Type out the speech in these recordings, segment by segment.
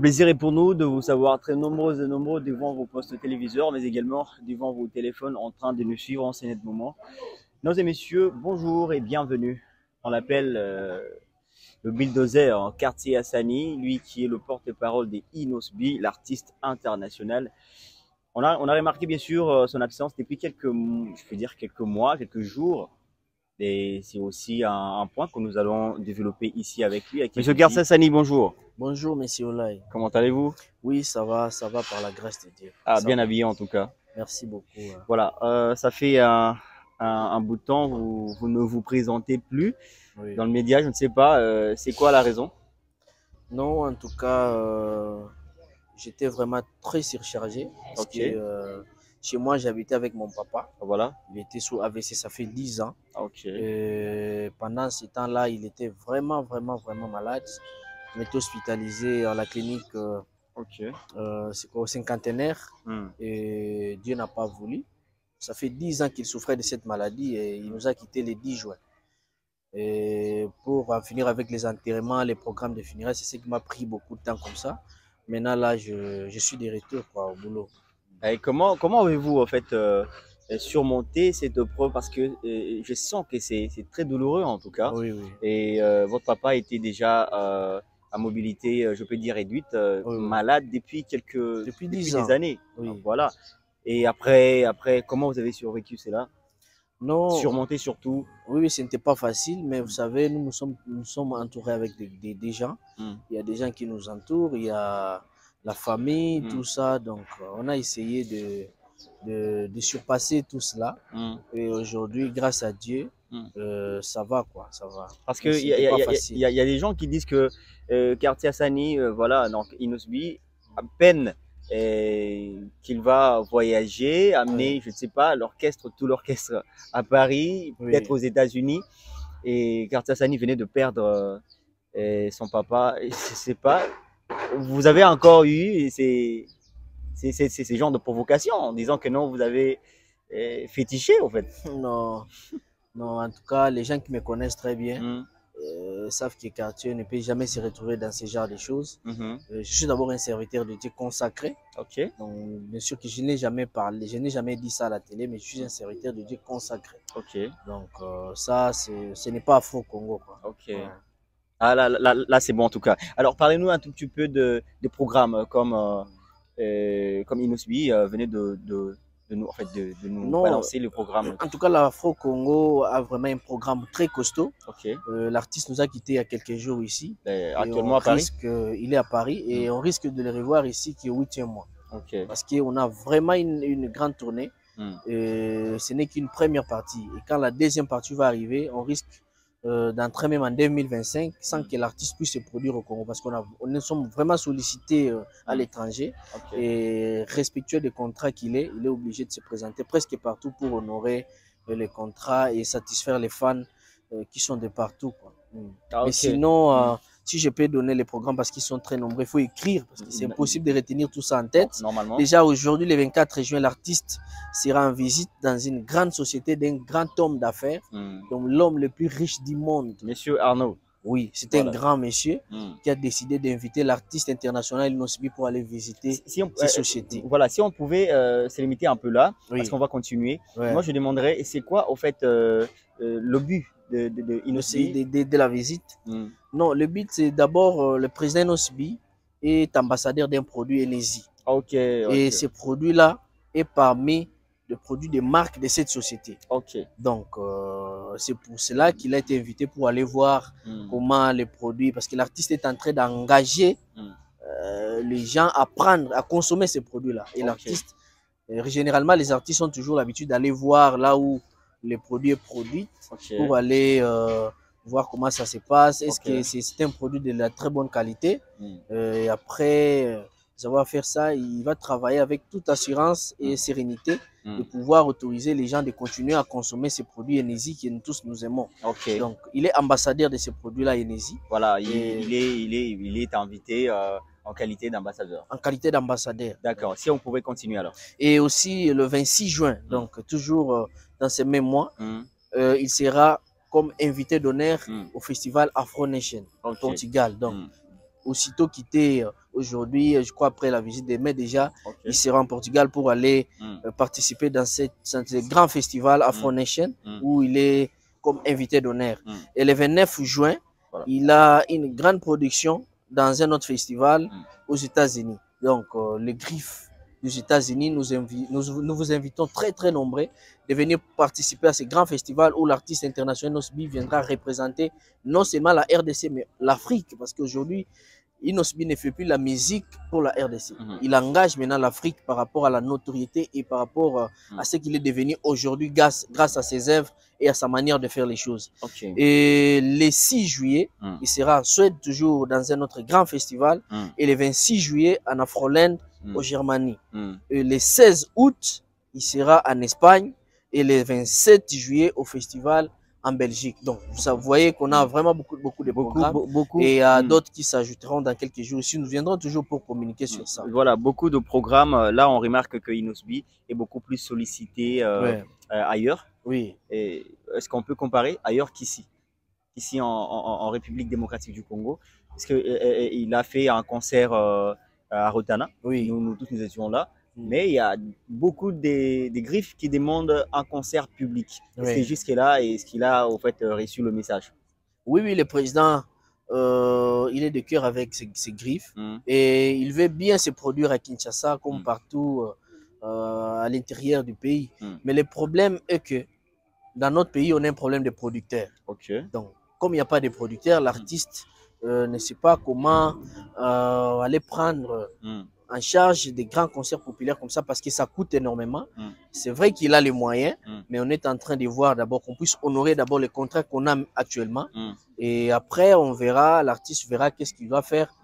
plaisir est pour nous de vous savoir très nombreuses et nombreux devant vos postes téléviseurs, mais également devant vos téléphones en train de nous suivre en ce net moment. Mesdames et messieurs, bonjour et bienvenue. On l'appelle le bulldozer en quartier Hassani, lui qui est le porte-parole des Inosbi, l'artiste international. On a remarqué bien sûr son absence depuis quelques mois, quelques jours. Et c'est aussi un point que nous allons développer ici avec lui. Monsieur Garcia Hassani, bonjour. Bonjour, monsieur Olay. Comment allez-vous? Oui, ça va par la grâce de Dieu. Ah, ça bien va. habillé en tout cas. Merci beaucoup. Voilà, ça fait un bout de temps, vous ne vous présentez plus Oui. dans le média, je ne sais pas, c'est quoi la raison? Non, en tout cas, j'étais vraiment très surchargé. Parce Ok. que chez moi, j'habitais avec mon papa. Voilà. Il était sous AVC, ça fait 10 ans. Ok. Et pendant ce temps-là, il était vraiment malade. Il était hospitalisé à la clinique Ok. c'est quoi, au cinquantenaire. Et Dieu n'a pas voulu. Ça fait 10 ans qu'il souffrait de cette maladie et il nous a quittés le 10 juin. Et pour en finir avec les enterrements, les programmes de funérailles, c'est ce qui m'a pris beaucoup de temps comme ça. Maintenant, là, je suis de retour au boulot. Et comment avez-vous en fait surmonté cette épreuve? Parce que je sens que c'est très douloureux en tout cas. Oui, oui. Et votre papa était déjà à mobilité, je peux dire réduite, Oui. malade depuis Depuis des 10 ans. années. Oui. Donc, voilà. Et après, comment vous avez survécu cela? Non. Surmonter surtout. Oui, ce n'était pas facile, mais vous savez, nous sommes entourés avec des gens. Il y a des gens qui nous entourent, il y a la famille, tout ça. Donc, on a essayé de surpasser tout cela. Et aujourd'hui, grâce à Dieu, ça va quoi, ça va. Parce qu'il y a des gens qui disent que quartier Hassani, voilà, donc Inosbi, à peine qu'il va voyager, amener, je ne sais pas, tout l'orchestre à Paris, peut-être aux États-Unis. Et quartier Hassani venait de perdre son papa. Et je ne sais pas, vous avez encore eu ces genres de provocations en disant que non, vous avez fétiché en fait. Non, non, en tout cas, les gens qui me connaissent très bien savent que quartier ne peut jamais se retrouver dans ce genre de choses. Je suis d'abord un serviteur de Dieu consacré. Ok. Donc, bien sûr que je n'ai jamais parlé, je n'ai jamais dit ça à la télé, mais je suis un serviteur de Dieu consacré. Ok. Donc, ça, ce n'est pas Afro-Congo. Ok. Ouais. Ah, là c'est bon en tout cas. Alors, parlez-nous un tout petit peu de programmes comme Inosbi venait de nous, en fait, de nous balancer le programme. En tout cas, l'Afro-Congo a vraiment un programme très costaud. Okay. L'artiste nous a quittés il y a quelques jours ici. Actuellement à Paris. Il est à Paris et on risque de le revoir ici qui est au 8e mois. Okay. Parce qu'on a vraiment une grande tournée. Ce n'est qu'une première partie. Et quand la deuxième partie va arriver, on risque d'entrer même en 2025 sans que l'artiste puisse se produire au Congo parce nous sommes vraiment sollicités à l'étranger et respectueux des contrats qu'il est obligé de se présenter presque partout pour honorer les contrats et satisfaire les fans qui sont de partout quoi. Mais sinon si je peux donner les programmes parce qu'ils sont très nombreux, il faut écrire parce que c'est impossible de retenir tout ça en tête. Normalement. Déjà aujourd'hui, le 24 juin, l'artiste sera en visite dans une grande société d'un grand homme d'affaires, donc l'homme le plus riche du monde. Monsieur Arnaud. Oui, c'est un grand monsieur qui a décidé d'inviter l'artiste international Inosbi pour aller visiter ces sociétés. Voilà, si on pouvait se limiter un peu là, parce qu'on va continuer. Moi, je demanderais, c'est quoi au fait le but de Inosbi de la visite? Non, le but c'est d'abord le président Inosbi est ambassadeur d'un produit Enesi. Et ce produit-là est parmi les produits de marque de cette société. Donc, c'est pour cela qu'il a été invité pour aller voir comment les produits, parce que l'artiste est en train d'engager les gens à prendre, à consommer ces produits-là. Et l'artiste, généralement, les artistes ont toujours l'habitude d'aller voir là où le produit est produit pour aller voir comment ça se passe. Est-ce que c'est un produit de la très bonne qualité? Et après savoir faire ça, il va travailler avec toute assurance et sérénité de pouvoir autoriser les gens de continuer à consommer ces produits Enesi que nous tous nous aimons. Donc, il est ambassadeur de ces produits-là Enesi. Voilà, il est invité en qualité d'ambassadeur. En qualité d'ambassadeur. D'accord, si on pouvait continuer alors. Et aussi le 26 juin, donc toujours dans ce même mois, il sera comme invité d'honneur au festival Afro Nation au Portugal. Donc, aussitôt quitté aujourd'hui, je crois après la visite des mai déjà, il sera en Portugal pour aller participer dans ce grand festival Afro Nation où il est comme invité d'honneur. Et le 29 juin, il a une grande production dans un autre festival aux États-Unis. Donc, les Griffes des États-Unis, nous vous invitons très nombreux de venir participer à ce grand festival où l'artiste international Inosbi viendra représenter non seulement la RDC, mais l'Afrique. Parce qu'aujourd'hui, Inosbi ne fait plus la musique pour la RDC. Il engage maintenant l'Afrique par rapport à la notoriété et par rapport à ce qu'il est devenu aujourd'hui grâce à ses œuvres et à sa manière de faire les choses. Et le 6 juillet, il sera soit toujours dans un autre grand festival et le 26 juillet en Afroland au Germanie. Et le 16 août, il sera en Espagne et le 27 juillet au festival en Belgique. Donc, vous voyez qu'on a vraiment beaucoup de programmes et d'autres qui s'ajouteront dans quelques jours ici. Nous viendrons toujours pour communiquer sur ça. Voilà, beaucoup de programmes. Là, on remarque que Inosbi est beaucoup plus sollicité ailleurs. Oui. Est-ce qu'on peut comparer ailleurs qu'ici? Ici en République démocratique du Congo. Parce qu'il a fait un concert à Rotana. Oui. Nous tous, nous étions là. Mais il y a beaucoup des Griffes qui demandent un concert public. C'est jusque-là, est-ce qu'il a au fait reçu le message? Oui, le président, il est de cœur avec ses Griffes et il veut bien se produire à Kinshasa comme partout à l'intérieur du pays. Mais le problème est que dans notre pays, on a un problème de producteurs. Donc, comme il n'y a pas de producteurs, l'artiste ne sait pas comment aller prendre en charge des grands concerts populaires comme ça parce que ça coûte énormément. C'est vrai qu'il a les moyens, mais on est en train de voir d'abord qu'on puisse honorer d'abord les contrats qu'on a actuellement. Et après, on verra, l'artiste verra qu'est-ce qu'il doit faire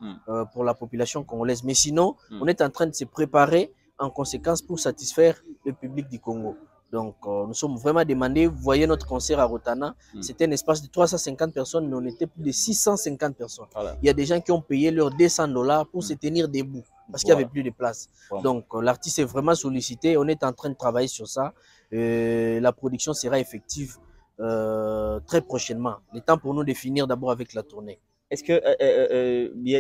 pour la population congolaise. Mais sinon, on est en train de se préparer en conséquence pour satisfaire le public du Congo. Donc, nous sommes vraiment demandés. Vous voyez notre concert à Rotana, c'était un espace de 350 personnes, mais on était plus de 650 personnes. Il y a des gens qui ont payé leurs $200 pour se tenir debout parce qu'il n'y avait plus de place. Donc, l'artiste est vraiment sollicité. On est en train de travailler sur ça. La production sera effective très prochainement. Le temps pour nous de finir d'abord avec la tournée. Est-ce que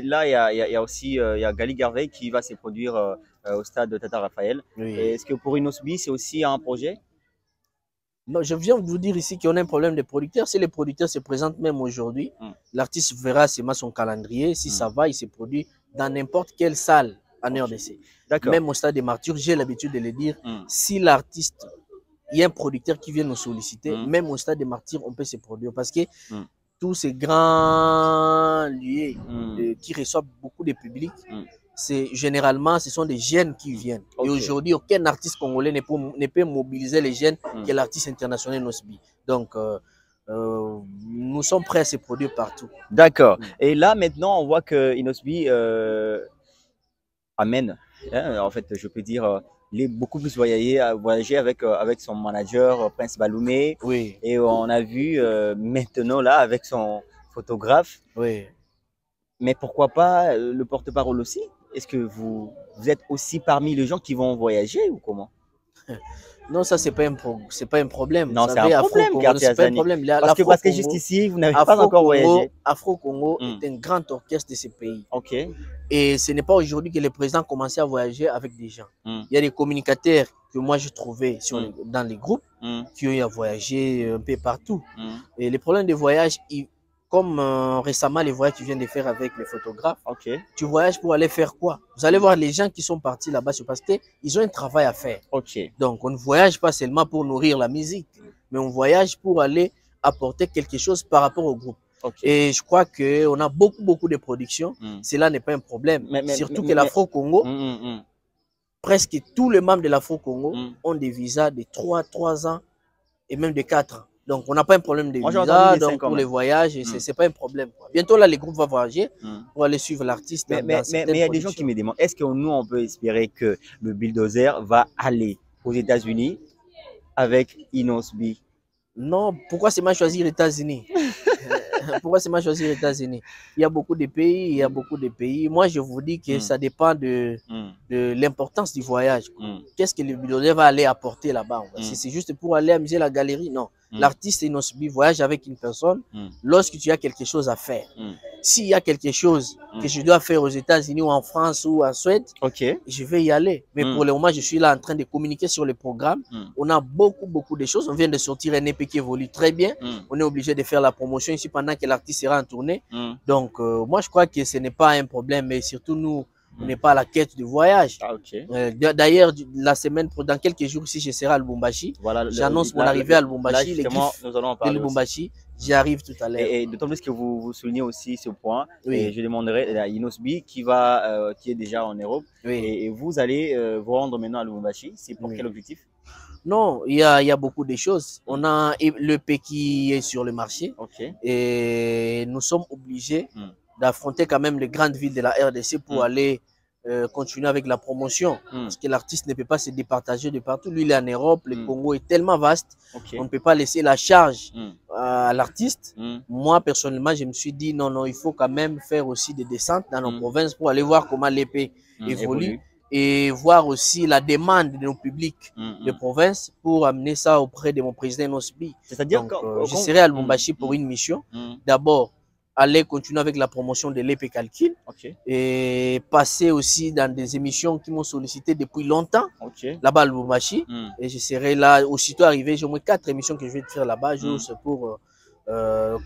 là, il y a aussi Gali Garvey qui va se produire au stade de Tata Raphaël. Est-ce que pour Inosbi, c'est aussi un projet? Non, je viens de vous dire ici qu'on a un problème de producteurs. Si les producteurs se présentent même aujourd'hui, l'artiste verra seulement son calendrier. Si ça va, il se produit dans n'importe quelle salle en RDC. Même au stade des Martyrs, j'ai l'habitude de le dire, si l'artiste, il y a un producteur qui vient nous solliciter, même au stade des Martyrs, on peut se produire parce que tous ces grands lieux qui reçoivent beaucoup de public, généralement, ce sont des jeunes qui viennent. Et aujourd'hui, aucun artiste congolais ne peut mobiliser les jeunes que l'artiste international Inosbi. Donc, nous sommes prêts à se produire partout. D'accord. Et là, maintenant, on voit que Inosbi amène, en fait, je peux dire, il est beaucoup plus voyagé avec son manager Prince Baloumé. Et on a vu maintenant là avec son photographe. Mais pourquoi pas le porte-parole aussi? Est-ce que vous êtes aussi parmi les gens qui vont voyager ou comment? Non, ça c'est pas un problème. Non, c'est un problème, c'est pas un problème. Parce que jusqu'ici, vous n'avez pas encore voyagé. Afro Congo est un grand orchestre de ce pays. Et ce n'est pas aujourd'hui que le président commençait à voyager avec des gens. Il y a des communicateurs que moi j'ai trouvés dans les groupes qui ont eu à voyager un peu partout. Et les problèmes de voyage, comme récemment les voyages que tu viens de faire avec les photographes, tu voyages pour aller faire quoi? Vous allez voir les gens qui sont partis là-bas, c'est parce qu'ils ont un travail à faire. Donc on ne voyage pas seulement pour nourrir la musique, mais on voyage pour aller apporter quelque chose par rapport au groupe. Et je crois qu'on a beaucoup de productions. Cela n'est pas un problème. Surtout que l'Afro-Congo, presque tous les membres de l'Afro-Congo ont des visas de 3 ans et même de 4 ans. Donc, on n'a pas un problème de visa, donc pour les voyages, c'est pas un problème. Bientôt, là, les groupes vont voyager pour aller suivre l'artiste. Mais il y a des gens qui me demandent, est-ce que nous, on peut espérer que le Bulldozer va aller aux États-Unis avec Inosbi? Non, pourquoi c'est mal choisir les États-Unis? Pourquoi c'est mal choisir les États-Unis? Il y a beaucoup de pays, Moi, je vous dis que ça dépend de l'importance du voyage. Qu'est-ce que le Bulldozer va aller apporter là-bas? Si c'est juste pour aller amuser la galerie, non. L'artiste Inosbi voyage avec une personne lorsque tu as quelque chose à faire. s'il y a quelque chose que je dois faire aux États-Unis ou en France ou en Suède, je vais y aller. Mais pour le moment, je suis là en train de communiquer sur le programme. On a beaucoup de choses. On vient de sortir un EP qui évolue très bien. On est obligé de faire la promotion ici pendant que l'artiste sera en tournée. Donc, moi, je crois que ce n'est pas un problème, mais surtout nous, on n'est pas à la quête de voyage. D'ailleurs, la semaine, dans quelques jours, si je serai à Lubumbashi, voilà, j'annonce mon arrivée à Lubumbashi. Nous allons en parler de Lubumbashi, j'y arrive tout à l'heure. Et d'autant plus que vous soulignez aussi ce point. Et je demanderai à Inosbi qui est déjà en Europe. Et vous allez vous rendre maintenant à Lubumbashi. C'est pour quel objectif? Non, il y a beaucoup de choses. On a l'EP qui est sur le marché. Et nous sommes obligés d'affronter quand même les grandes villes de la RDC pour aller continuer avec la promotion. Parce que l'artiste ne peut pas se départager de partout. Lui, il est en Europe. Le Congo est tellement vaste. On ne peut pas laisser la charge à l'artiste. Moi, personnellement, je me suis dit, non, il faut quand même faire aussi des descentes dans nos provinces pour aller voir comment l'épée évolue. Et voir aussi la demande de nos publics de province pour amener ça auprès de mon président Nosbi. C'est-à-dire que je serai à Lubumbashi pour une mission. D'abord, aller continuer avec la promotion de l'épée calcul et passer aussi dans des émissions qui m'ont sollicité depuis longtemps là-bas à Lubumbashi. Et je serai là, aussitôt arrivé, j'ai au moins 4 émissions que je vais faire là-bas juste pour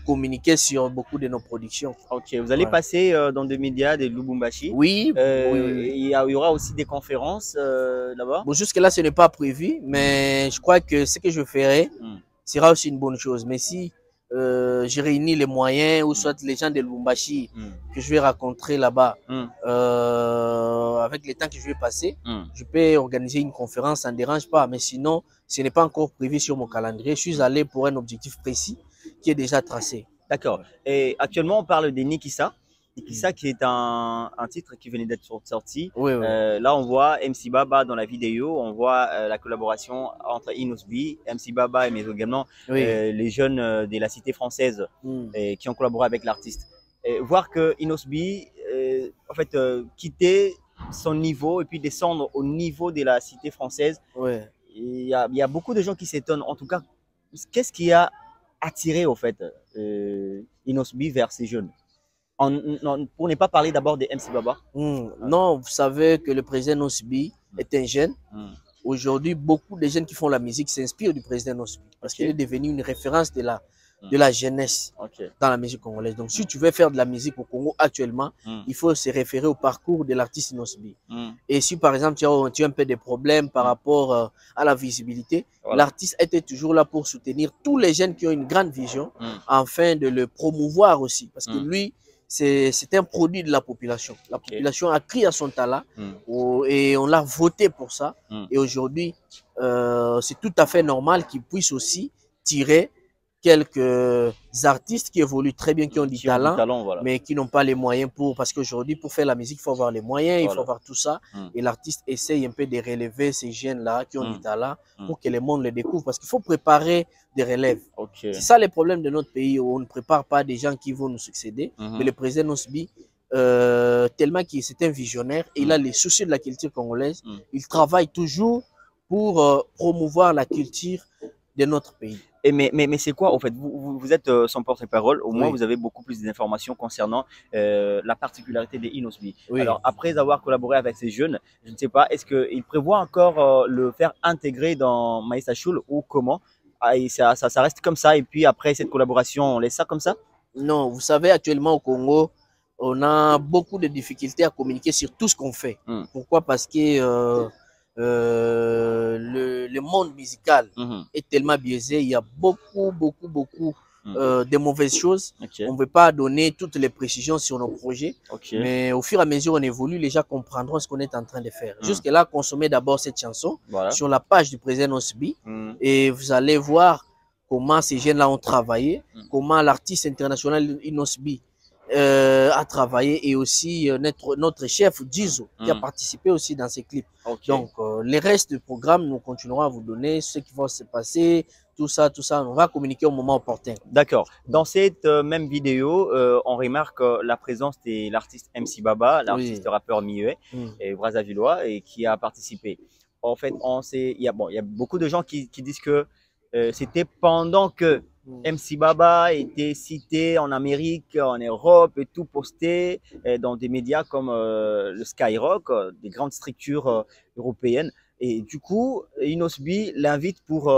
communiquer sur beaucoup de nos productions. Vous allez passer dans des médias de Lubumbashi. Oui. Il y aura aussi des conférences là-bas. Bon, jusque-là, ce n'est pas prévu, mais je crois que ce que je ferai sera aussi une bonne chose. Mais si j'ai réuni les moyens ou soit les gens de Lubumbashi que je vais rencontrer là-bas avec le temps que je vais passer, je peux organiser une conférence, ça ne dérange pas. Mais sinon, ce n'est pas encore prévu sur mon calendrier. Je suis allé pour un objectif précis qui est déjà tracé. D'accord. Et actuellement, on parle de Nikissa. Nikissa qui est un titre qui venait d'être sorti. Là, on voit MC Baba dans la vidéo. On voit la collaboration entre Inosbi, MC Baba, mais également les jeunes de la cité française qui ont collaboré avec l'artiste. Voir que Inosbi, en fait, quitter son niveau et puis descendre au niveau de la cité française. Il y a beaucoup de gens qui s'étonnent. En tout cas, qu'est-ce qui a attiré au fait Inosbi vers ces jeunes? Pour ne pas parler d'abord de MC Baba. Non, vous savez que le président Nosbi est un jeune. Aujourd'hui, beaucoup de jeunes qui font la musique s'inspirent du président Nosbi parce qu'il est devenu une référence de la jeunesse dans la musique congolaise. Donc, si tu veux faire de la musique au Congo actuellement, il faut se référer au parcours de l'artiste Nosbi. Et si par exemple tu as un peu de problèmes par rapport à la visibilité, l'artiste était toujours là pour soutenir tous les jeunes qui ont une grande vision afin de le promouvoir aussi. Parce que lui, c'est un produit de la population. La population a crié à son talent et on l'a voté pour ça. Et aujourd'hui, c'est tout à fait normal qu'il puisse aussi tirer quelques artistes qui évoluent très bien, qui ont du talent, mais qui n'ont pas les moyens parce qu'aujourd'hui, pour faire la musique, il faut avoir les moyens, il faut avoir tout ça. Et l'artiste essaye un peu de relever ces jeunes-là qui ont du talent pour que le monde les découvre, parce qu'il faut préparer des relèves. C'est ça le problème de notre pays, où on ne prépare pas des gens qui vont nous succéder. Mais le président Nosbi, tellement qu'il c'est un visionnaire, et il a les soucis de la culture congolaise, il travaille toujours pour promouvoir la culture de notre pays. Mais c'est quoi, en fait, vous êtes son porte-parole, au moins vous avez beaucoup plus d'informations concernant la particularité des Inosbi. Alors, après avoir collaboré avec ces jeunes, je ne sais pas, est-ce qu'il prévoit encore le faire intégrer dans Maïssa Choul ou comment? Et ça reste comme ça, et puis après cette collaboration, on laisse ça comme ça? Non, vous savez, actuellement au Congo, on a beaucoup de difficultés à communiquer sur tout ce qu'on fait. Pourquoi? Parce que le monde musical est tellement biaisé, il y a beaucoup de mauvaises choses. On ne veut pas donner toutes les précisions sur nos projets, mais au fur et à mesure on évolue, les gens comprendront ce qu'on est en train de faire. Jusque-là, consommez d'abord cette chanson sur la page du président Nosbi et vous allez voir comment ces jeunes-là ont travaillé, comment l'artiste international Inosbi a travaillé, et aussi notre chef Dizo qui a participé aussi dans ces clips. Donc les restes du programme, nous continuerons à vous donner ce qui va se passer, tout ça, on va communiquer au moment opportun. D'accord. Dans cette même vidéo, on remarque la présence de l'artiste MC Baba, l'artiste rappeur Mieux et Brazzavillois, et qui a participé. En fait, il y a beaucoup de gens qui disent que c'était pendant que MC Baba était cité en Amérique, en Europe et tout posté dans des médias comme le Skyrock, des grandes structures européennes. Et du coup, Inosbi l'invite pour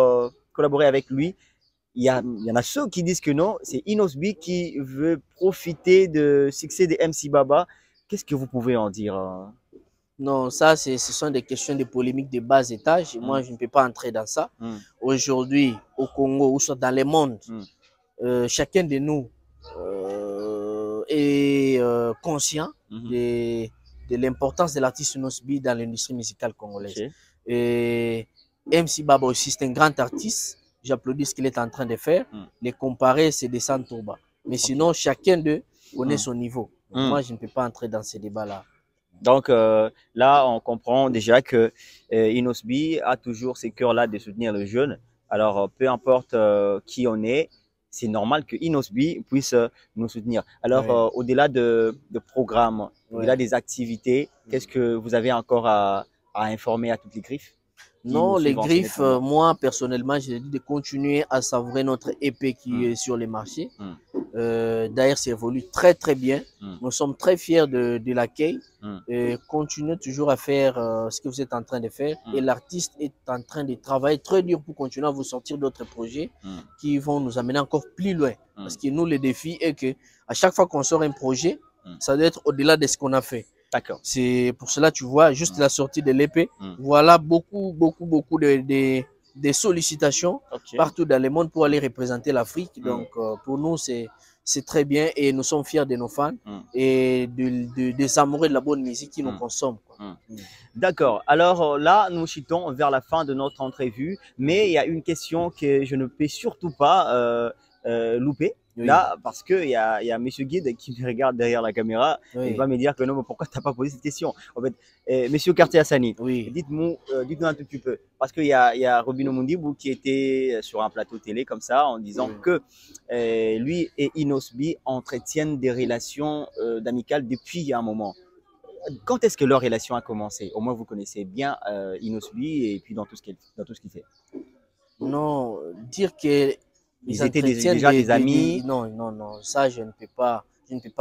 collaborer avec lui. Il y en a ceux qui disent que non, c'est Inosbi qui veut profiter du succès de MC Baba. Qu'est-ce que vous pouvez en dire? Non, ça, ce sont des questions de polémique de bas étage. Moi, je ne peux pas entrer dans ça. Aujourd'hui, au Congo, ou soit dans le monde, chacun de nous est conscient de l'importance de l'artiste Inosbi dans l'industrie musicale congolaise. Et MC Baba aussi, c'est un grand artiste. J'applaudis ce qu'il est en train de faire. Les comparer, c'est descendre tout bas. Mais sinon, chacun d'eux connaît son niveau. Moi, je ne peux pas entrer dans ces débats-là. Donc là, on comprend déjà que Inosbi a toujours ce cœur-là de soutenir le jeune. Alors, peu importe qui on est, c'est normal que Inosbi puisse nous soutenir. Alors, au-delà de programmes, au-delà des activités, qu'est-ce que vous avez encore à informer à toutes les griffes? Non, les griffes, moi, personnellement, j'ai dit de continuer à savourer notre épée qui est sur les marchés. D'ailleurs, ça évolue très, très bien. Nous sommes très fiers de l'accueil. Continuez toujours à faire ce que vous êtes en train de faire. Et l'artiste est en train de travailler très dur pour continuer à vous sortir d'autres projets qui vont nous amener encore plus loin. Parce que nous, le défi est que à chaque fois qu'on sort un projet, ça doit être au-delà de ce qu'on a fait. C'est pour cela, tu vois, juste la sortie de l'épée, voilà beaucoup de sollicitations partout dans le monde pour aller représenter l'Afrique. Donc, pour nous, c'est très bien et nous sommes fiers de nos fans et des amoureux de la bonne musique qui nous consomment. D'accord. Alors là, nous chutons vers la fin de notre entrevue, mais il y a une question que je ne peux surtout pas louper. Là, parce qu'il y a Monsieur Guide qui me regarde derrière la caméra, il va me dire que non, mais pourquoi tu n'as pas posé cette question? En fait, Monsieur Cartier Hassani, dites-nous un tout petit peu, parce qu'il y a Robino Mundibou qui était sur un plateau télé comme ça, en disant que lui et Inosbi entretiennent des relations d'amicales depuis un moment. Quand est-ce que leur relation a commencé? Au moins, vous connaissez bien Inosbi et puis dans tout ce qu'il fait. Non, dire que ils étaient déjà des amis. Non, ça je ne peux pas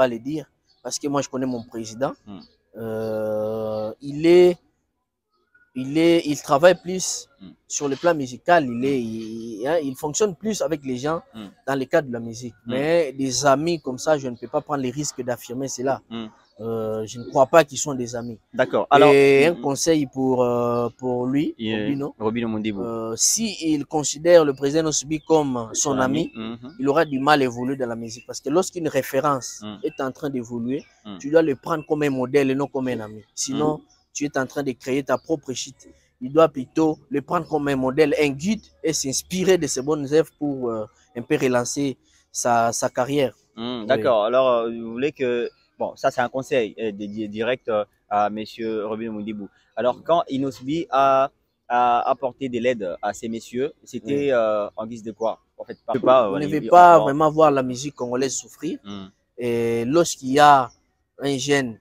le dire parce que moi je connais mon président. Il travaille plus sur le plan musical. Il fonctionne plus avec les gens dans le cadre de la musique. Mais des amis comme ça, je ne peux pas prendre les risques d'affirmer cela. Je ne crois pas qu'ils sont des amis. D'accord. Alors, et un conseil pour lui, Robino Mundibou. S'il considère le président Inosbi comme son ami, il aura du mal à évoluer dans la musique. Parce que lorsqu'une référence est en train d'évoluer, tu dois le prendre comme un modèle et non comme un ami. Sinon, tu es en train de créer ta propre shit. Il doit plutôt le prendre comme un modèle, un guide et s'inspirer de ses bonnes œuvres pour un peu relancer sa carrière. D'accord. Alors, vous voulez que... Bon, ça c'est un conseil direct à Monsieur Robino Mundibou. Alors, quand Inosbi a apporté de l'aide à ces messieurs, c'était en guise de quoi? En fait, on ne veut pas vraiment voir la musique congolaise souffrir. Et lorsqu'il y a un jeune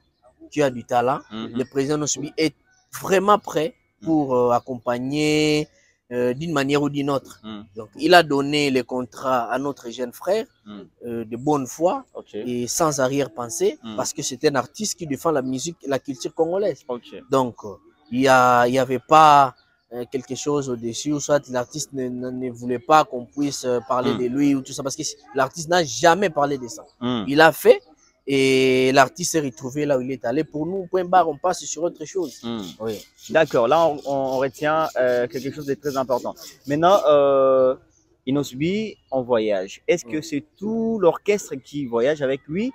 qui a du talent, le président Inosbi est vraiment prêt pour accompagner d'une manière ou d'une autre. Donc, il a donné les contrats à notre jeune frère de bonne foi et sans arrière-pensée parce que c'est un artiste qui défend la musique et la culture congolaise. Donc, il n'y avait pas quelque chose au-dessus, ou soit l'artiste ne voulait pas qu'on puisse parler de lui ou tout ça parce que l'artiste n'a jamais parlé de ça. Il a fait et l'artiste s'est retrouvé là où il est allé. Pour nous, point barre, on passe sur autre chose. D'accord, là on retient quelque chose de très important. Maintenant, Inosbi en voyage. Est-ce que c'est tout l'orchestre qui voyage avec lui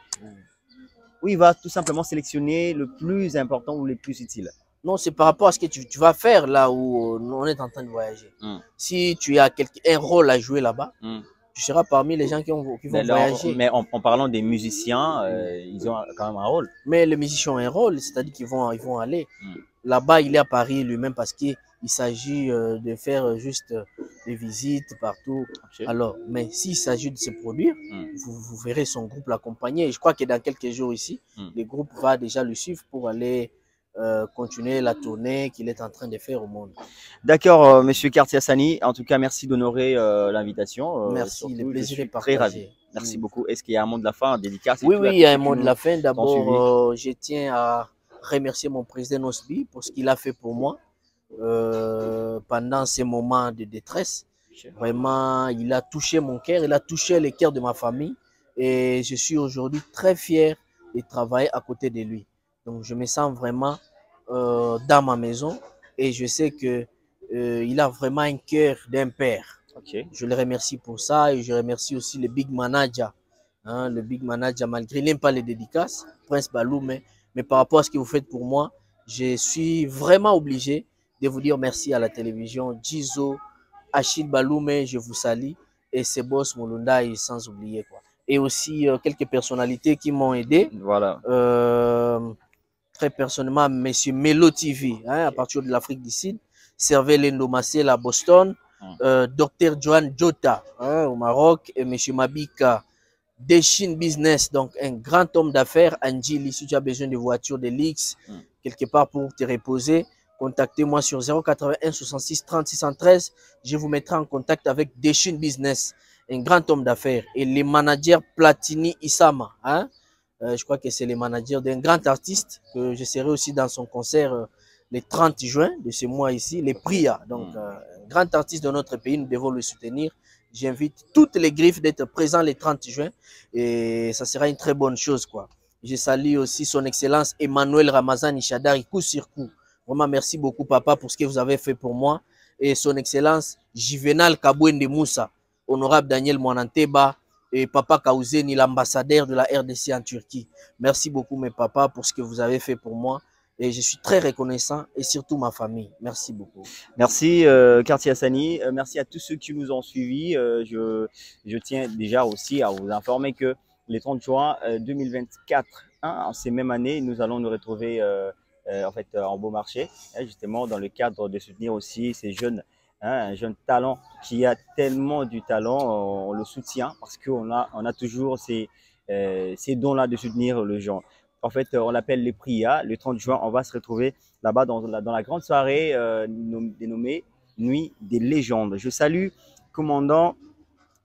ou il va tout simplement sélectionner le plus important ou le plus utile? Non, c'est par rapport à ce que tu vas faire là où on est en train de voyager. Si tu as un rôle à jouer là-bas, tu seras parmi les gens qui vont voyager. Mais en parlant des musiciens, ils ont quand même un rôle. Mais les musiciens ont un rôle, c'est-à-dire qu'ils vont aller. Là-bas, il est à Paris lui-même parce qu'il s'agit de faire juste des visites partout. Alors, mais s'il s'agit de se produire, vous verrez son groupe l'accompagner. Je crois que dans quelques jours ici, le groupe va déjà le suivre pour aller continuer la tournée qu'il est en train de faire au monde. D'accord, Monsieur Kartiassani. En tout cas, merci d'honorer l'invitation. Merci, le plaisir est partagé. Très ravi. Merci beaucoup. Est-ce qu'il y a un mot de la fin, dédicace? Oui, il y a un mot de la fin. D'abord, je tiens à remercier mon président Osby pour ce qu'il a fait pour moi pendant ces moments de détresse. Vraiment, il a touché mon cœur, il a touché le cœur de ma famille. Et je suis aujourd'hui très fier de travailler à côté de lui. Donc, je me sens vraiment dans ma maison et je sais que il a vraiment un cœur d'un père. Okay. Je le remercie pour ça et je remercie aussi le big manager. Hein, le big manager, malgré il n'aime pas les dédicaces, Prince Balou, mais par rapport à ce que vous faites pour moi, je suis vraiment obligé de vous dire merci à la télévision, Jizo, Achille Baloume, je vous salue, et ses boss Molunda, et sans oublier quoi. Et aussi quelques personnalités qui m'ont aidé. Voilà. Très personnellement, Monsieur Melo TV, hein, à partir de l'Afrique du Sud, Servel Endomassel à Boston, Dr Joan Jota hein, au Maroc, et Monsieur Mabika Deshin Business, donc un grand homme d'affaires. Anjili, si tu as besoin de voitures, de Lix, quelque part pour te reposer, contactez-moi sur 081 66 30 613. Je vous mettrai en contact avec Deshin Business, un grand homme d'affaires. Et les managers Platini Isama, hein, je crois que c'est le manager d'un grand artiste, que je serai aussi dans son concert le 30 juin de ce mois ici, les Priya. Donc, un grand artiste de notre pays, nous devons le soutenir. J'invite toutes les griffes d'être présents le 30 juin et ça sera une très bonne chose, quoi. Je salue aussi son excellence Emmanuel Ramazani Chadari, coup sur coup. Vraiment, merci beaucoup, papa, pour ce que vous avez fait pour moi. Et son excellence Juvenal Kabouende Moussa, honorable Daniel Mwananteba et papa Kaouzeni, l'ambassadeur de la RDC en Turquie. Merci beaucoup, mes papas, pour ce que vous avez fait pour moi. Et je suis très reconnaissant et surtout ma famille. Merci beaucoup. Merci Kartiassani. Merci à tous ceux qui nous ont suivis. Je tiens déjà aussi à vous informer que le 30 juin 2024, hein, en ces mêmes années, nous allons nous retrouver en fait en Beaumarchais, hein, justement dans le cadre de soutenir aussi ces jeunes, hein, un jeune talent qui a tellement du talent, on le soutient parce qu'on a toujours ces dons-là de soutenir le gens. En fait, on l'appelle les Priya. Le 30 juin, on va se retrouver là-bas dans la grande soirée dénommée Nuit des légendes. Je salue commandant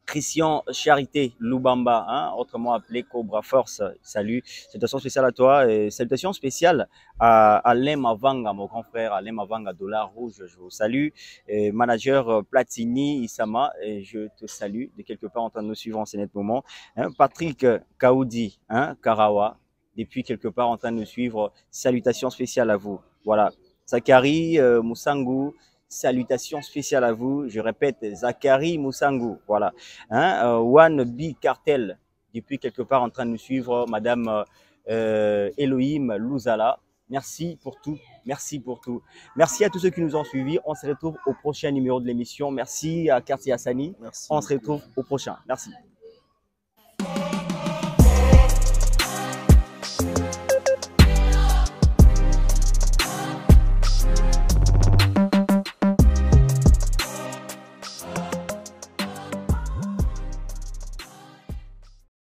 Christian Charité Lubamba, hein, autrement appelé Cobra Force. Salut, salutations spéciales à toi et salutations spéciales à Alain Mavanga, mon grand frère Alain Mavanga, Dollar Rouge, je vous salue. Et manager Platini Isama, et je te salue de quelque part en train de nous suivre en ce net moment. Hein, Patrick Kaoudi, hein, Karawa, depuis quelque part en train de nous suivre. Salutations spéciales à vous. Voilà. Zachary Moussangu, salutations spéciales à vous. Je répète, Zachary Moussangu. Voilà. Hein, One B Cartel, depuis quelque part en train de nous suivre. Madame Elohim Louzala. Merci pour tout. Merci pour tout. Merci à tous ceux qui nous ont suivis. On se retrouve au prochain numéro de l'émission. Merci à Kartiassani. On se retrouve au prochain. Merci.